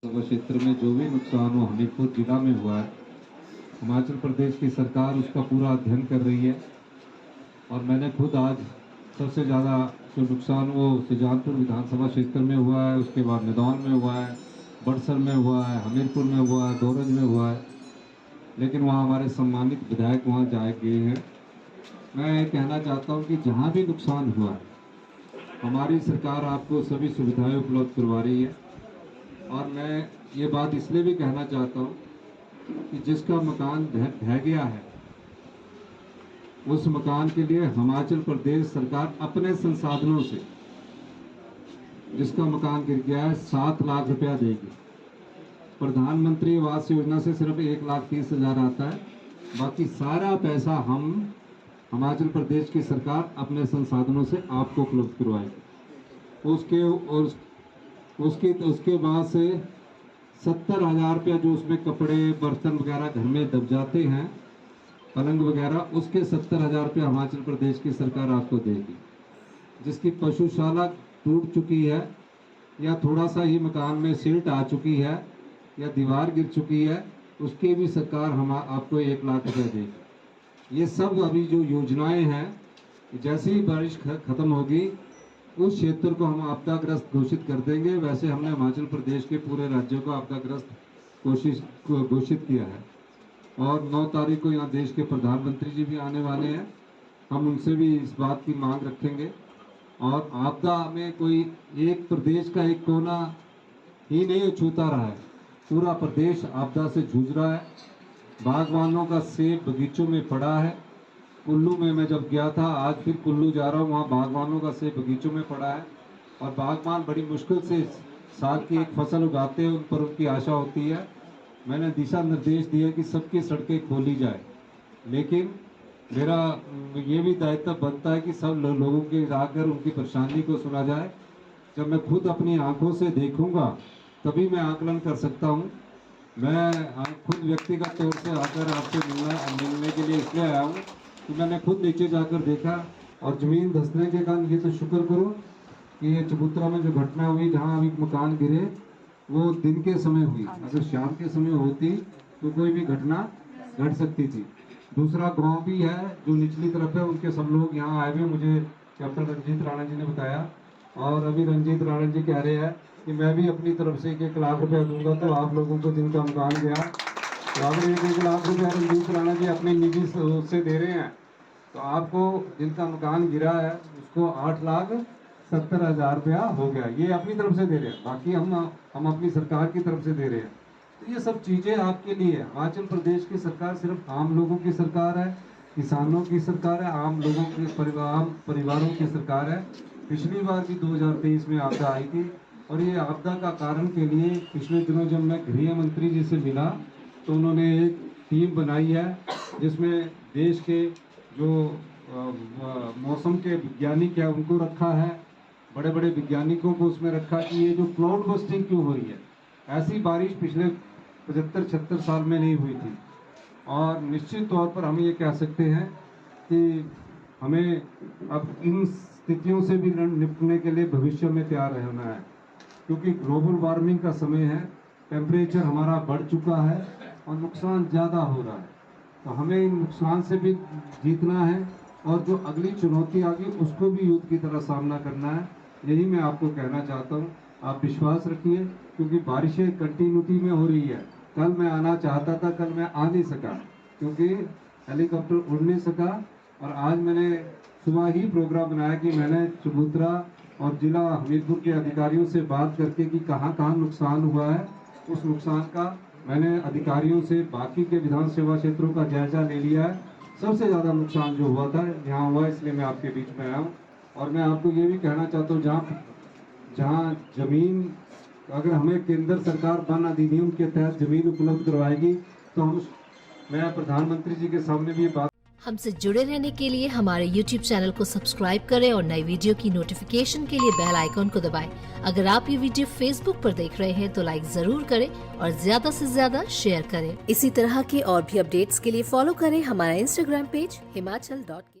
विधानसभा क्षेत्र में जो भी नुकसान हो हमीरपुर जिला में हुआ है, हिमाचल प्रदेश की सरकार उसका पूरा अध्ययन कर रही है। और मैंने खुद आज सबसे ज़्यादा जो नुकसान वो सुजानपुर विधानसभा क्षेत्र में हुआ है, उसके बाद मैदान में हुआ है, बड़सर में हुआ है, हमीरपुर में हुआ है, दोरज में हुआ है। लेकिन वहाँ हमारे सम्मानित विधायक वहाँ जाए गए हैं। मैं कहना चाहता हूँ कि जहाँ भी नुकसान हुआ है, हमारी सरकार आपको सभी सुविधाएं उपलब्ध करवा रही है। और मैं ये बात इसलिए भी कहना चाहता हूँ कि जिसका मकान ढह गया है, उस मकान के लिए हिमाचल प्रदेश सरकार अपने संसाधनों से, जिसका मकान गिर गया है, 7 लाख रुपया देगी। प्रधानमंत्री आवास योजना से सिर्फ 1,30,000 आता है, बाकी सारा पैसा हम हिमाचल प्रदेश की सरकार अपने संसाधनों से आपको उपलब्ध करवाएगी। उसके बाद से 70,000 रुपया जो उसमें कपड़े बर्तन वगैरह घर में दब जाते हैं, पलंग वगैरह, उसके 70,000 रुपया हिमाचल प्रदेश की सरकार आपको देगी। जिसकी पशुशाला टूट चुकी है या थोड़ा सा ही मकान में सिल्ट आ चुकी है या दीवार गिर चुकी है, उसकी भी सरकार हम आपको 1 लाख रुपया देगी। ये सब अभी जो योजनाएं हैं, जैसे ही बारिश खत्म होगी उस क्षेत्र को हम आपदाग्रस्त घोषित कर देंगे। वैसे हमने हिमाचल प्रदेश के पूरे राज्यों को आपदाग्रस्त घोषित किया है। और 9 तारीख को यहाँ देश के प्रधानमंत्री जी भी आने वाले हैं, हम उनसे भी इस बात की मांग रखेंगे। और आपदा में कोई एक प्रदेश का एक कोना ही नहीं छूता रहा है, पूरा प्रदेश आपदा से जूझ रहा है। बागवानों का सेब बगीचों में पड़ा है। कुल्लू में मैं जब गया था, आज फिर कुल्लू जा रहा हूँ, वहाँ बागवानों का सेब बगीचों में पड़ा है। और बागवान बड़ी मुश्किल से साल की एक फसल उगाते हैं, उन पर उनकी आशा होती है। मैंने दिशा निर्देश दिए कि सबकी सड़कें खोली जाए, लेकिन मेरा ये भी दायित्व बनता है कि सब लोगों के आकर उनकी परेशानी को सुना जाए। जब मैं खुद अपनी आंखों से देखूंगा तभी मैं आकलन कर सकता हूँ। मैं खुद व्यक्तिगत तौर से आकर आपसे मिलने के लिए इसलिए आया हूँ कि मैंने खुद नीचे जाकर देखा और ज़मीन धंसने के कारण ये तो शुक्र करो कि ये चबूतरा में जो घटना हुई, जहाँ अभी मकान गिरे, वो दिन के समय हुई। अगर शाम के समय होती तो कोई भी घटना घट सकती थी। दूसरा गांव भी है जो निचली तरफ है, उनके सब लोग यहाँ आए हुए, मुझे कैप्टन रंजीत राणा जी ने बताया। और अभी रंजीत राणा जी कह रहे हैं कि मैं भी अपनी तरफ से 1 लाख रुपया दूंगा, तो आप लोगों को जिनका मकान गया, तो अगर 1 लाख रुपया रंजीत राणा जी अपने निजी से दे रहे हैं, तो आपको जिनका मकान गिरा है उसको 8,70,000 रुपया हो गया। ये अपनी तरफ से दे रहे हैं, बाकी हम अपनी सरकार की तरफ से दे रहे हैं। तो ये सब चीज़ें आपके लिए। हिमाचल प्रदेश की सरकार सिर्फ आम लोगों की सरकार है, किसानों की सरकार है, आम लोगों के परिवारों की सरकार है। पिछली बार भी 2023 में आपदा आई थी, और ये आपदा का कारण के लिए पिछले दिनों जब मैं गृह मंत्री जी से मिला तो उन्होंने एक टीम बनाई है जिसमें देश के जो मौसम के वैज्ञानिक है उनको रखा है, बड़े बड़े वैज्ञानिकों को उसमें रखा कि ये जो क्लाउड बस्टिंग क्यों हो रही है, ऐसी बारिश पिछले 75-76 साल में नहीं हुई थी। और निश्चित तौर पर हम ये कह सकते हैं कि हमें अब इन स्थितियों से भी निपटने के लिए भविष्य में तैयार रहना है, क्योंकि ग्लोबल वार्मिंग का समय है, टेम्परेचर हमारा बढ़ चुका है और नुकसान ज़्यादा हो रहा है। तो हमें इन नुकसान से भी जीतना है और जो अगली चुनौती आ गई उसको भी युद्ध की तरह सामना करना है। यही मैं आपको कहना चाहता हूँ। आप विश्वास रखिए, क्योंकि बारिशें कंटिन्यूटी में हो रही है। कल मैं आना चाहता था, कल मैं आ नहीं सका क्योंकि हेलीकॉप्टर उड़ नहीं सका। और आज मैंने सुबह ही प्रोग्राम बनाया कि मैंने चबूतरा और जिला हमीरपुर के अधिकारियों से बात करके कि कहाँ कहाँ नुकसान हुआ है, उस नुकसान का मैंने अधिकारियों से बाकी के विधानसभा क्षेत्रों का जायजा ले लिया है। सबसे ज़्यादा नुकसान जो हुआ था यहाँ हुआ, इसलिए मैं आपके बीच में आया हूँ। और मैं आपको ये भी कहना चाहता हूँ, जहाँ ज़मीन अगर हमें केंद्र सरकार वन अधिनियम के तहत ज़मीन उपलब्ध करवाएगी तो मैं प्रधानमंत्री जी के सामने भी बात। हमसे जुड़े रहने के लिए हमारे YouTube चैनल को सब्सक्राइब करें और नई वीडियो की नोटिफिकेशन के लिए बेल आइकॉन को दबाएं। अगर आप ये वीडियो Facebook पर देख रहे हैं तो लाइक जरूर करें और ज्यादा से ज्यादा शेयर करें। इसी तरह के और भी अपडेट्स के लिए फॉलो करें हमारा Instagram पेज himachal.ke।